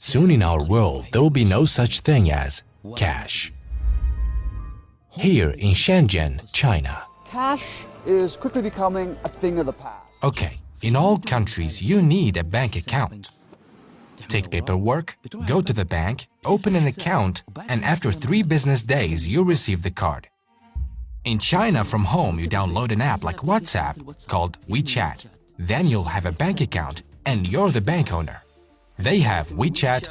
Soon in our world, there will be no such thing as cash. Here in Shenzhen, China. Cash is quickly becoming a thing of the past. Okay, in all countries, you need a bank account. Take paperwork, go to the bank, open an account, and after 3 business days, you receive the card. In China, from home, you download an app like WhatsApp called WeChat. Then you'll have a bank account, and you're the bank owner. They have WeChat.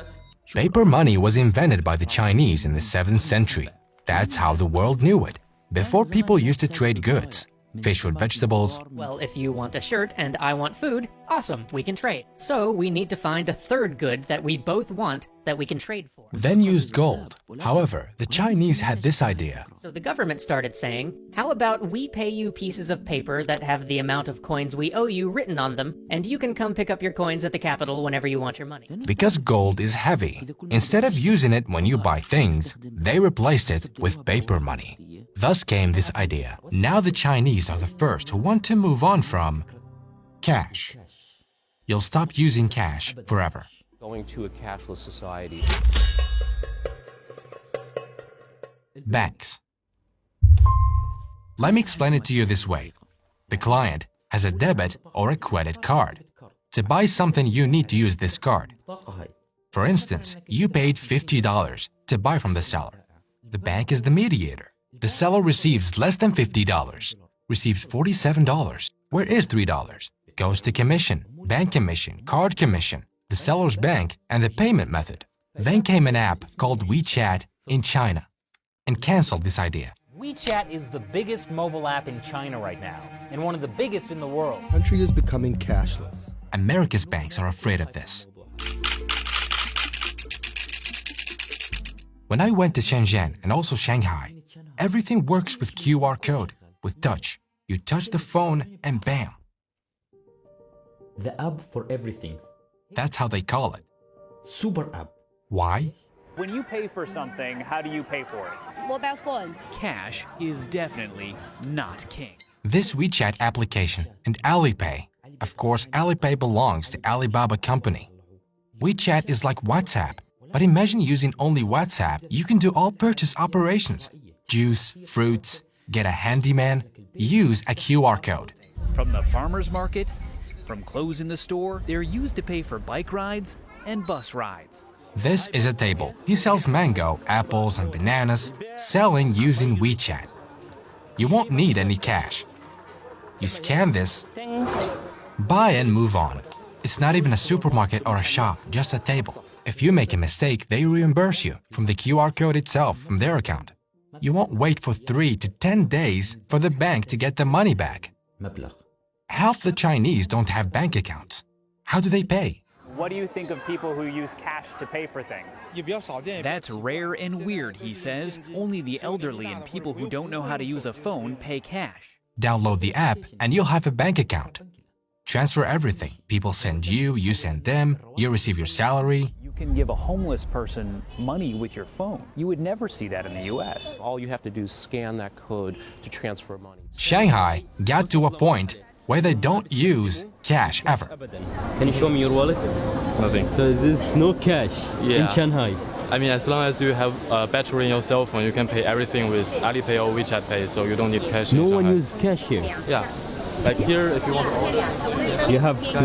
Paper money was invented by the Chinese in the 7th century. That's how the world knew it. Before, people used to trade goods. Fish with vegetables. Well, if you want a shirt and I want food, awesome, we can trade. So we need to find a third good that we both want that we can trade for. Then used gold. However, the Chinese had this idea. So the government started saying, how about we pay you pieces of paper that have the amount of coins we owe you written on them, and you can come pick up your coins at the capital whenever you want your money. Because gold is heavy, instead of using it when you buy things, they replaced it with paper money. Thus came this idea. Now the Chinese are the first who want to move on from cash. You'll stop using cash forever. Going to a cashless society. Banks. Let me explain it to you this way. The client has a debit or a credit card. To buy something, you need to use this card. For instance, you paid $50 to buy from the seller. The bank is the mediator. The seller receives less than $50, receives $47. Where is $3? Goes to commission, bank commission, card commission, the seller's bank, and the payment method. Then came an app called WeChat in China and canceled this idea. WeChat is the biggest mobile app in China right now, and one of the biggest in the world. The country is becoming cashless. America's banks are afraid of this. When I went to Shenzhen and also Shanghai, everything works with QR code, with touch. You touch the phone and bam. The app for everything. That's how they call it. Super app. Why? When you pay for something, how do you pay for it? Mobile phone. Cash is definitely not king. This WeChat application and Alipay. Of course, Alipay belongs to Alibaba company. WeChat is like WhatsApp, but imagine using only WhatsApp. You can do all purchase operations. Juice, fruits, get a handyman, use a QR code. From the farmer's market, from clothes in the store, they're used to pay for bike rides and bus rides. This is a table. He sells mango, apples, and bananas, selling using WeChat. You won't need any cash. You scan this, buy and move on. It's not even a supermarket or a shop, just a table. If you make a mistake, they reimburse you from the QR code itself from their account. You won't wait for 3 to 10 days for the bank to get the money back. Half the Chinese don't have bank accounts. How do they pay? What do you think of people who use cash to pay for things? That's rare and weird, he says. Only the elderly and people who don't know how to use a phone pay cash. Download the app and you'll have a bank account. Transfer everything. People send you, you send them, you receive your salary. You can give a homeless person money with your phone. You would never see that in the US. All you have to do is scan that code to transfer money. Shanghai got to a point where they don't use cash ever. Can you show me your wallet? Nothing. So there's no cash in Shanghai. I mean, as long as you have a battery in your cell phone, you can pay everything with Alipay or WeChat Pay, so you don't need cash in No Shanghai. one uses cash here. Yeah. Like here, if you want to order, you have to...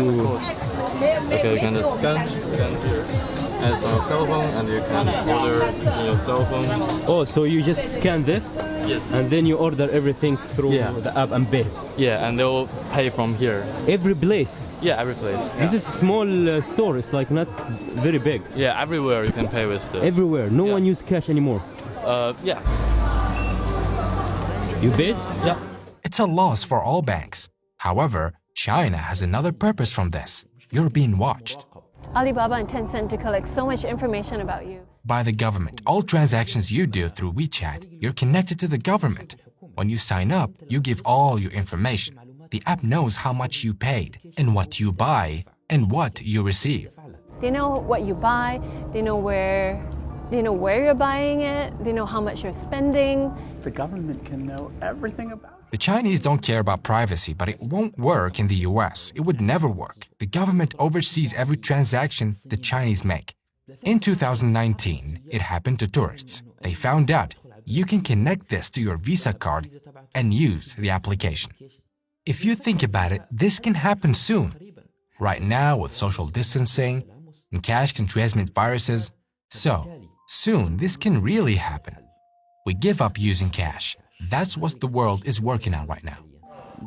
Okay, you can just scan here. And it's on your cell phone, and you can order in your cell phone. Oh, so you just scan this? Yes. And then you order everything through the app and pay? Yeah, and they'll pay from here. Every place? Yeah, every place. This is a small store, it's like not very big. Yeah, everywhere you can pay with this. Everywhere? No one uses cash anymore? Yeah. You paid? Yeah. It's a loss for all banks. However, China has another purpose from this. You're being watched. Alibaba and Tencent to collect so much information about you. By the government. All transactions you do through WeChat, you're connected to the government. When you sign up, you give all your information. The app knows how much you paid, and what you buy, and what you receive. They know what you buy, they know where you're buying it, they know how much you're spending. The government can know everything about it. The Chinese don't care about privacy, but it won't work in the US. It would never work. The government oversees every transaction the Chinese make. In 2019, it happened to tourists. They found out you can connect this to your Visa card and use the application. If you think about it, this can happen soon. Right now, with social distancing, and cash can transmit viruses, so soon this can really happen. We give up using cash. That's what the world is working on right now.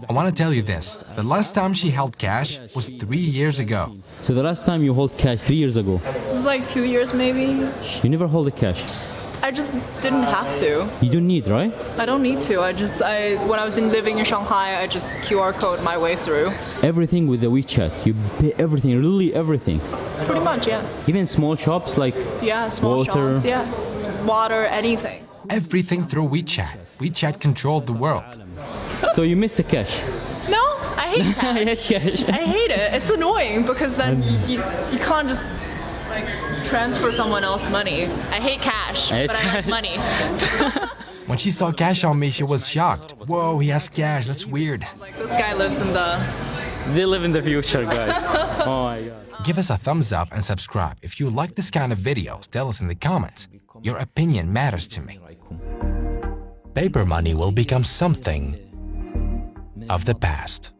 I want to tell you this, the last time she held cash was 3 years ago. So the last time you hold cash 3 years ago? It was like 2 years maybe. You never hold a cash? I just didn't have to. You don't need, right? I don't need to. When I was living in Shanghai, I just QR code my way through. Everything with the WeChat. You pay everything, really everything. Pretty much, yeah. Even small shops like small water. shops, yeah. It's water, anything. Everything through WeChat. WeChat controlled the world. So you miss the cash? No, I hate cash. I hate cash. I hate it. It's annoying because then you can't just transfer someone else money. I hate cash, but I like money. When she saw cash on me, she was shocked. Whoa, he has cash, that's weird. Like this guy lives in the... They live in the future, guys. Oh my god. Give us a thumbs up and subscribe. If you like this kind of videos, tell us in the comments. Your opinion matters to me. Paper money will become something of the past.